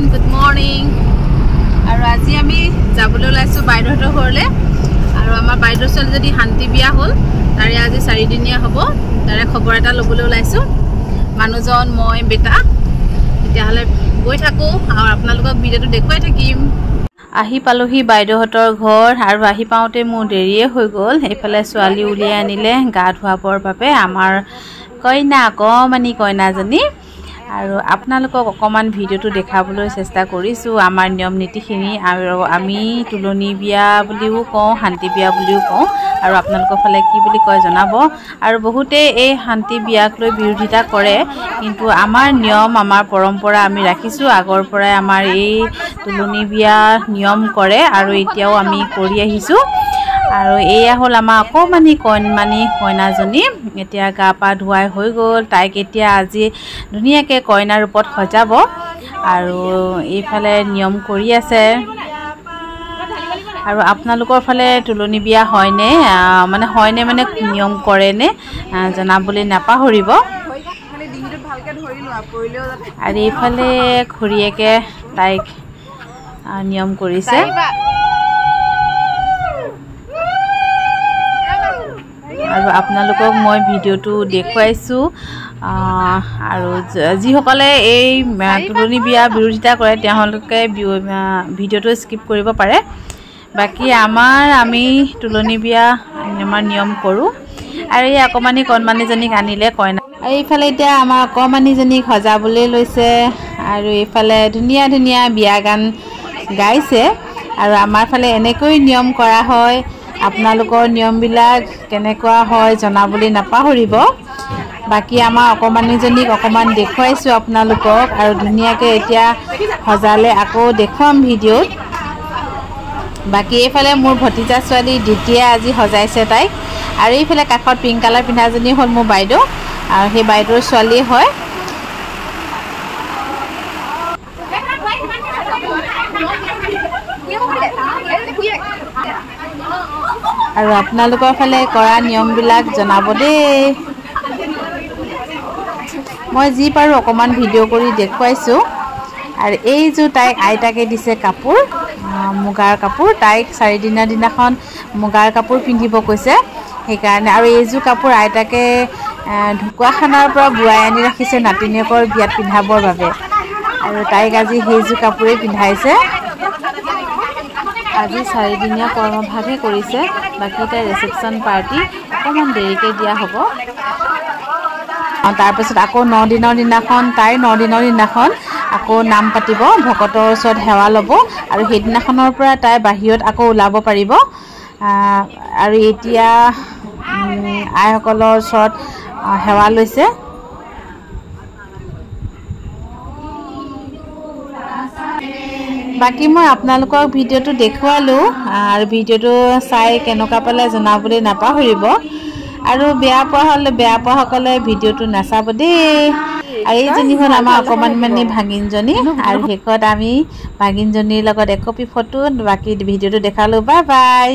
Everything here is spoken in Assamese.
everyone, good morning. আৰু আজি আমি যাবলৈ ওলাইছো বাইদেউহঁতৰ ঘৰলে আৰু আমাৰ বাইদেউৰ ছোৱালী যদি শান্তি বিয়া হ'ল তাৰে আজি 4 দিনীয়া হ'ব তাৰে খবৰ এটা ল'বলৈ ওলাইছো মানুহজন মই বেটা এতিয়া হলে গৈ থাকো আৰু আপোনালোকক ভিডিওটো দেখুৱাই থাকিম আহি পালোহি বাইদেউহঁতৰ ঘৰ আৰু আহি পাওঁতে মোৰ দেৰিয়ে হৈ গ'ল এইফালে ছোৱালী উলিয়াই আনিলে গা ধোৱাবৰ বাবে আমাৰ কইনাজনী আৰু আপোনালোকক অকমান ভিডিওটো দেখাবলৈ চেষ্টা কৰিছো আমাৰ নিয়ম নীতিখিনি আৰু আমি তুলনি বিয়া বুলিও কওঁ শান্তি বিয়া বুলিও কওঁ আৰু আপোনালোকৰ ফালে কি বুলি কয় জনাব আৰু বহুতে এই শান্তি বিয়াক লৈ বিৰোধিতা কৰে কিন্তু আমাৰ নিয়ম আমাৰ পৰম্পৰা আমি ৰাখিছো আগৰ পৰাই আমাৰ এই তুলনি বিয়া নিয়ম কৰে আৰু এতিয়াও আমি কৰি আহিছো আৰু এয়া হ'ল আমাৰ অকমানি কইনাজনী এতিয়া গা পা ধুৱাই হৈ গ'ল তাইক এতিয়া আজি ধুনীয়াকৈ কইনাৰ ৰূপত সজাব আৰু এইফালে নিয়ম কৰি আছে আৰু আপোনালোকৰ ফালে তুলনি বিয়া হয়নে মানে নিয়ম কৰেনে জনাবলৈ নাপাহৰিব আৰু এইফালে খুৰীয়েকে তাইক নিয়ম কৰিছে আৰু আপোনালোকক মই ভিডিওটো দেখুৱাইছো আৰু যিসকলে এই তুলনি বিয়া বিৰোধিতা কৰে তেওঁলোকে ভিডিওটো স্কিপ কৰিব পাৰে বাকি আমি তুলনি বিয়া আমাৰ নিয়ম কৰো আৰু এই কণমানিজনীক আনিলে কইনা আৰু এইফালে এতিয়া আমাৰ কণমানিজনীক সজাবলৈ লৈছে আৰু এইফালে ধুনীয়া ধুনীয়া বিয়া গান গাইছে আৰু আমাৰ ফালে এনেকৈ নিয়ম কৰা হয় আপোনালোকৰ নিয়মবিলাক কেনেকুৱা হয় জনাবলৈ নাপাহৰিব বাকি আমাৰ অকমানিজনীক অকমান দেখুৱাইছো আপোনালোকক আৰু ধুনীয়াকৈ এতিয়া সজালে আকৌ দেখুৱাম ভিডিওত বাকি এইফালে মোৰ ভতিজা ছোৱালী দ্বিতীয়া আজি সজাইছে তাইক আৰু এইফালে কাখত পিংক কালাৰ পিন্ধাজনী হ'ল মোৰ বাইদেউ আৰু সেই বাইদেউৰ ছোৱালী হয় আৰু আপোনালোকৰ ফালে কৰা নিয়মবিলাক জনাব দেই মই যি পাৰো অকমান ভিডিও কৰি দেখুৱাইছো আৰু এইজো তাইক আইতাকে দিছে কাপোৰ মুগাৰ কাপোৰ তাইক 4 দিনৰ দিনাখন মুগাৰ কাপোৰ পিন্ধিব কৈছে সেইকাৰণে আৰু এইজো কাপোৰ আইতাকে ঢুকুৱাখানাৰ পৰা বুৱাই আনি ৰাখিছে নাতিনীয়েকৰ বিয়াত পিন্ধাবৰ বাবে আৰু তাইক আজি সেইজো কাপোৰে পিন্ধাইছে আজি 4 দিনীয়া কৰ্মভাগে কৰিছে বাকি তাই ৰিসেপশন পাৰ্টি অকমান দেৰিকৈ দিয়া হ'ব তাৰ পিছত আকৌ 9 দিনৰ দিনাখন আকৌ নাম পাতিব ভকতৰ ওচৰত সেৱা ল'ব আৰু সেই দিনাখনৰ পৰা তাই বাহিৰত আকৌ ওলাব পাৰিব আৰু এতিয়া আইসকলৰ ওচৰত সেৱা লৈছে বাকি মই আপোনালোকক ভিডিওটো দেখুৱালো আৰু ভিডিওটো চাই কেনেকুৱা পালে জনাবলৈ নাপাহৰিব আৰু বেয়া পোৱা সকলে ভিডিওটো নাচাব দেই আৰু এইজনী হ'ল আমাৰ অকমানি ভাগিনজনী আৰু শেষত আমি ভাগিনজনীৰ লগত একপি ফটো বাকি ভিডিওটো দেখালো বাই বাই